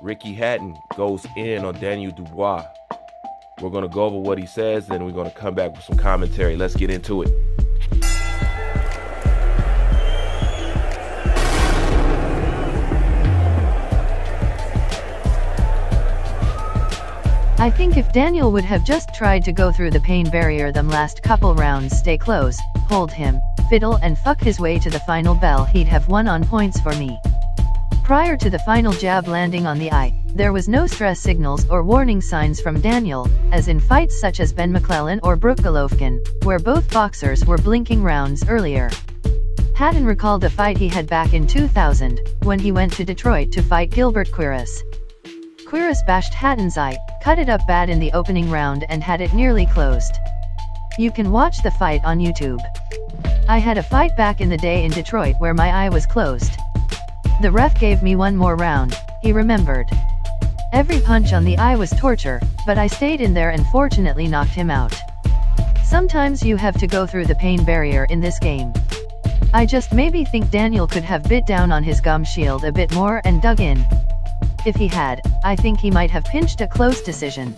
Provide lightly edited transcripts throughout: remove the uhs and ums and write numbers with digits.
Ricky Hatton goes in on Daniel Dubois. We're going to go over what he says, then we're going to come back with some commentary. Let's get into it. I think if Daniel would have just tried to go through the pain barrier them last couple rounds, stay close, hold him, fiddle and fuck his way to the final bell, he'd have won on points for me. Prior to the final jab landing on the eye, there was no stress signals or warning signs from Daniel, as in fights such as Ben McClellan or Brook Golovkin, where both boxers were blinking rounds earlier. Hatton recalled a fight he had back in 2000, when he went to Detroit to fight Gilbert Quiros. Quiros bashed Hatton's eye, cut it up bad in the opening round and had it nearly closed. You can watch the fight on YouTube. I had a fight back in the day in Detroit where my eye was closed. The ref gave me one more round, he remembered. Every punch on the eye was torture, but I stayed in there and fortunately knocked him out. Sometimes you have to go through the pain barrier in this game. I just maybe think Daniel could have bit down on his gum shield a bit more and dug in. If he had, I think he might have pinched a close decision.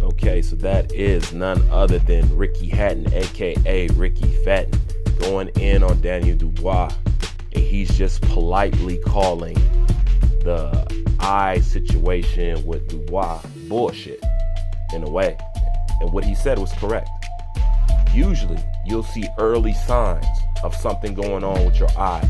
Okay, so that is none other than Ricky Hatton, aka Ricky Fatton, going in on Daniel Dubois. And he's just politely calling the eye situation with Dubois bullshit, in a way. And what he said was correct. Usually, you'll see early signs of something going on with your eye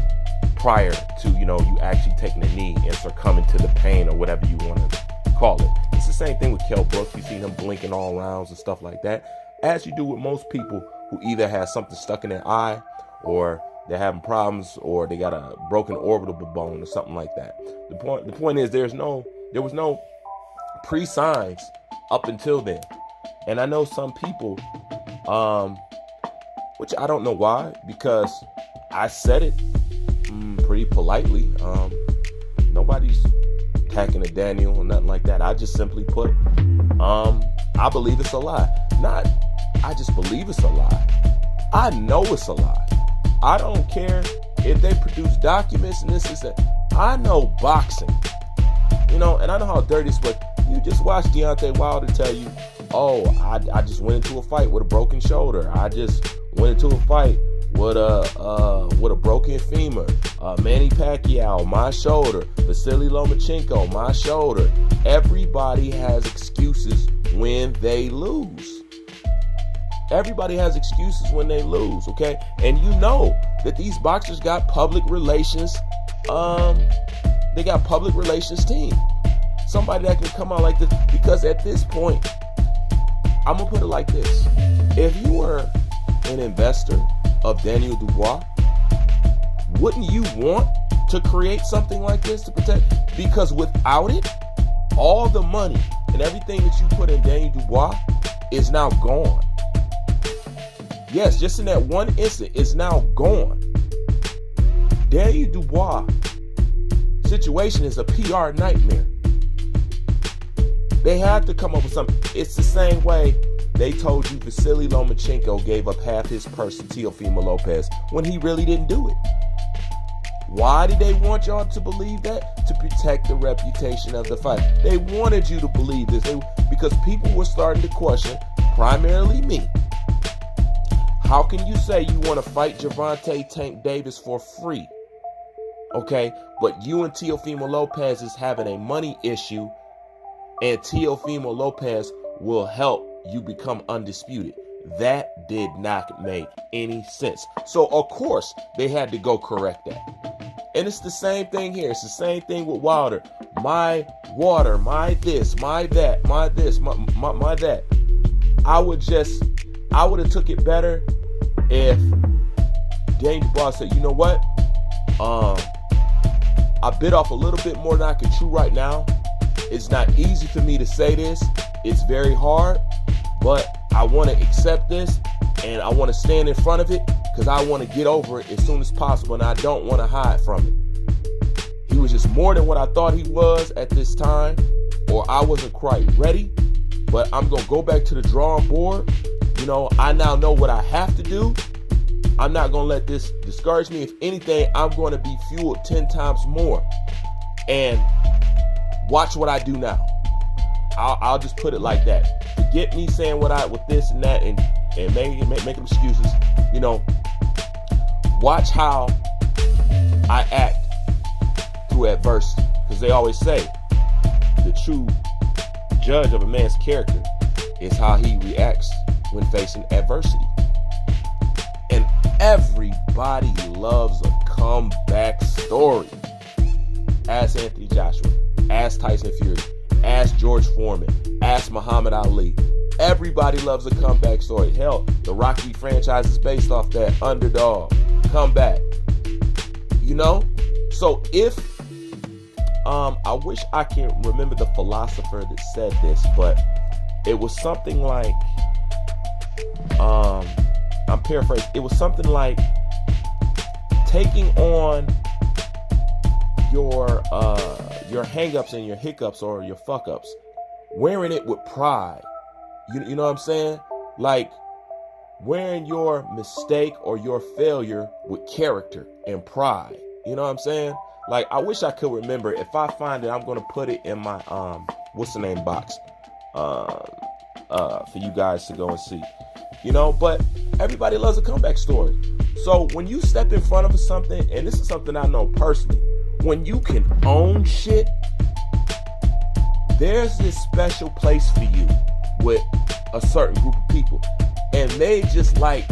prior to, you actually taking a knee and succumbing to the pain or whatever you want to call it. It's the same thing with Kell Brook. You see him blinking all rounds and stuff like that, as you do with most people who either have something stuck in their eye, or they're having problems, or they got a broken orbital bone or something like that. The point is there was no pre-signs up until then. And I know some people, which I don't know why, because I said it pretty politely. Nobody's attacking a Daniel or nothing like that. I just simply put, I believe it's a lie. Not, I just believe it's a lie. I know it's a lie. I don't care if they produce documents and this is that. I know boxing, and I know how dirty it's, but you just watch Deontay Wilder tell you, oh, I just went into a fight with a broken shoulder. I just went into a fight with a broken femur. Manny Pacquiao, my shoulder. Vasily Lomachenko, my shoulder. Everybody has excuses when they lose. Everybody has excuses when they lose, okay? And you know that these boxers got public relations. They got public relations team. Somebody that can come out like this. Because at this point, I'm going to put it like this. If you were an investor of Daniel Dubois, wouldn't you want to create something like this to protect? Because without it, all the money and everything that you put in Daniel Dubois is now gone. Yes, just in that one instant, it's now gone. Daniel Dubois' situation is a PR nightmare. They had to come up with something. It's the same way they told you Vasily Lomachenko gave up half his purse to Teofimo Lopez when he really didn't do it. Why did they want y'all to believe that? To protect the reputation of the fight. They wanted you to believe this because people were starting to question, primarily me. How can you say you want to fight Gervonta Tank Davis for free? Okay, but you and Teofimo Lopez is having a money issue, and Teofimo Lopez will help you become undisputed. That did not make any sense. So, of course, they had to go correct that. And it's the same thing here. It's the same thing with Wilder. My water, my this, my that, my this, my that. I would have took it better if Daniel Dubois said, you know what? I bit off a little bit more than I can chew right now. It's not easy for me to say this. It's very hard, but I want to accept this and I want to stand in front of it because I want to get over it as soon as possible and I don't want to hide from it. He was just more than what I thought he was at this time, or I wasn't quite ready, but I'm going to go back to the drawing board. I now know what I have to do. I'm not going to let this discourage me. If anything, I'm going to be fueled 10 times more. And watch what I do now. I'll just put it like that. Forget me saying with this and that and make excuses. You know, watch how I act through adversity. Because they always say the true judge of a man's character is how he reacts when facing adversity. And everybody loves a comeback story. Ask Anthony Joshua, ask Tyson Fury, ask George Foreman, ask Muhammad Ali. Everybody loves a comeback story. Hell, the Rocky franchise is based off that underdog comeback. You know? So if I wish I can remember the philosopher that said this, but it was something like I'm paraphrasing. It was something like taking on your hang-ups and your hiccups or your fuck-ups, wearing it with pride. You know what I'm saying? Like wearing your mistake or your failure with character and pride. You know what I'm saying? Like, I wish I could remember. If I find it, I'm going to put it in my, what's the name box, for you guys to go and see, you know, but everybody loves a comeback story. So when you step in front of something, and this is something I know personally, when you can own shit, there's this special place for you with a certain group of people. And they just like,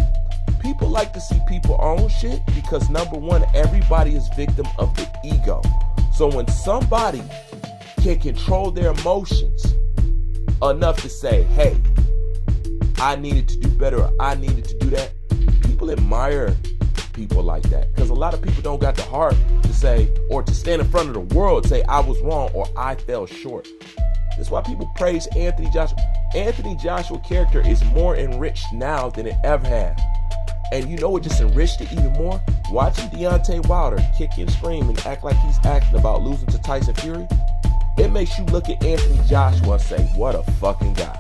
people like to see people own shit because number one, everybody is victim of the ego. So when somebody can control their emotions enough to say, hey, I needed to do better, or I needed to do that, people admire people like that. Because a lot of people don't got the heart to say, or to stand in front of the world and say, I was wrong or I fell short. That's why people praise Anthony Joshua. Anthony Joshua's character is more enriched now than it ever has. And you know what just enriched it even more? Watching Deontay Wilder kick and scream and act like he's acting about losing to Tyson Fury, it makes you look at Anthony Joshua and say, what a fucking guy.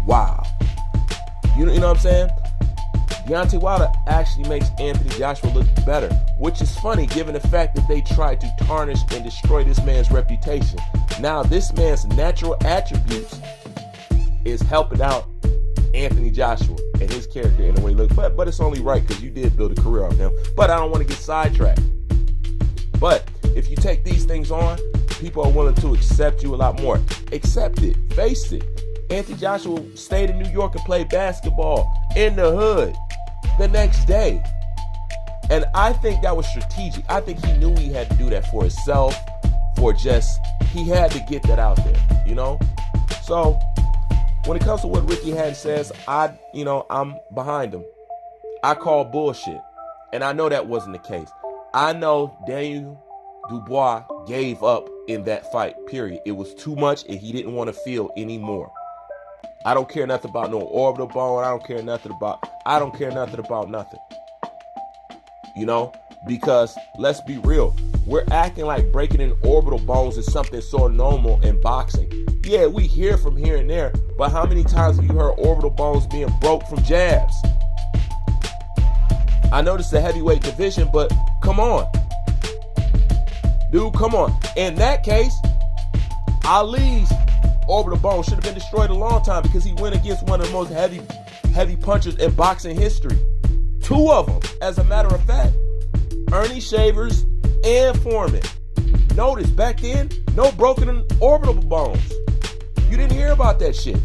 Wow. You know what I'm saying? Deontay Wilder actually makes Anthony Joshua look better, which is funny given the fact that they tried to tarnish and destroy this man's reputation. Now this man's natural attributes is helping out Anthony Joshua and his character in the way he looks. But it's only right because you did build a career off him. But I don't want to get sidetracked. But if you take these things on, people are willing to accept you a lot more. Accept it. Face it. Anthony Joshua stayed in New York and played basketball in the hood the next day. And I think that was strategic. I think he knew he had to do that for himself, he had to get that out there, you know? So when it comes to what Ricky Hatton says, I'm behind him. I call bullshit. And I know that wasn't the case. I know Daniel Dubois gave up in that fight, period. It was too much and he didn't want to feel anymore. I don't care nothing about no orbital bone. I don't care nothing about nothing. You know, because let's be real. We're acting like breaking in orbital bones is something so normal in boxing. Yeah, we hear from here and there, but how many times have you heard orbital bones being broke from jabs? I know this is a heavyweight division, but come on. Dude, come on. In that case, Ali's orbital bone should have been destroyed a long time because he went against one of the most heavy punchers in boxing history. Two of them, as a matter of fact. Ernie Shavers and Foreman. Notice, back then, no broken orbital bones. You didn't hear about that shit.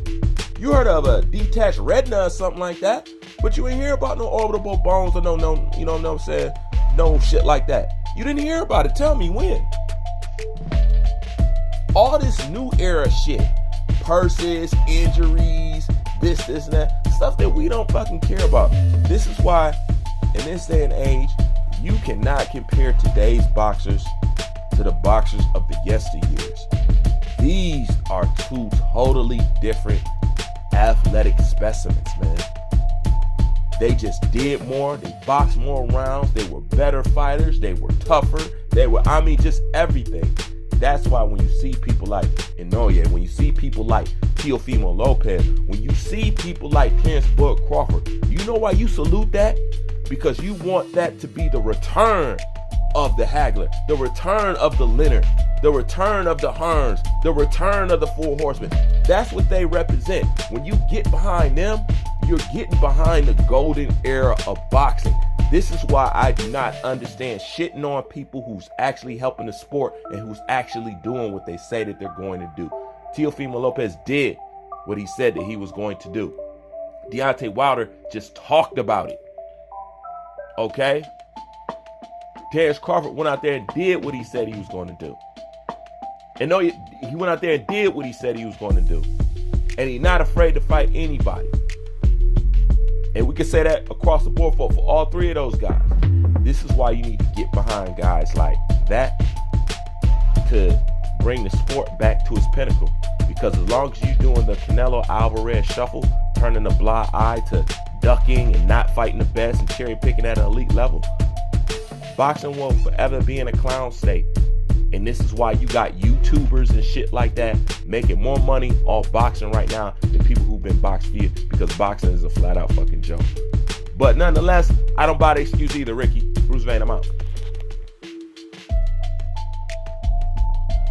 You heard of a detached retina or something like that, but you didn't hear about no orbital bones or no, you know what I'm saying? No shit like that. You didn't hear about it. Tell me when. All this new era shit, purses, injuries, this and that, stuff that we don't fucking care about. This is why, in this day and age, you cannot compare today's boxers to the boxers of the yesteryears. These are two totally different athletic specimens, man. They just did more. They boxed more rounds. They were better fighters. They were tougher. Just everything. That's why when you see people like Inoue, when you see people like Teofimo Lopez, when you see people like Terrence Bud Crawford, you know why you salute that? Because you want that to be the return of the Hagler, the return of the Leonard, the return of the Hearns, the return of the Four Horsemen. That's what they represent. When you get behind them, you're getting behind the golden era of boxing. This is why I do not understand shitting on people who's actually helping the sport and who's actually doing what they say that they're going to do. Teofimo Lopez did what he said that he was going to do. Deontay Wilder just talked about it. Okay? Terrence Crawford went out there and did what he said he was going to do. And no, he went out there and did what he said he was going to do. And he's not afraid to fight anybody. And we can say that across the board for all three of those guys. This is why you need to get behind guys like that to bring the sport back to its pinnacle. Because as long as you're doing the Canelo Alvarez shuffle, turning a blind eye to ducking and not fighting the best and cherry picking at an elite level, boxing will forever be in a clown state. And this is why you got YouTubers and shit like that making more money off boxing right now than people who've been boxed for years, because boxing is a flat out fucking joke. But nonetheless, I don't buy the excuse either, Ricky. Bruce Vane, I'm out.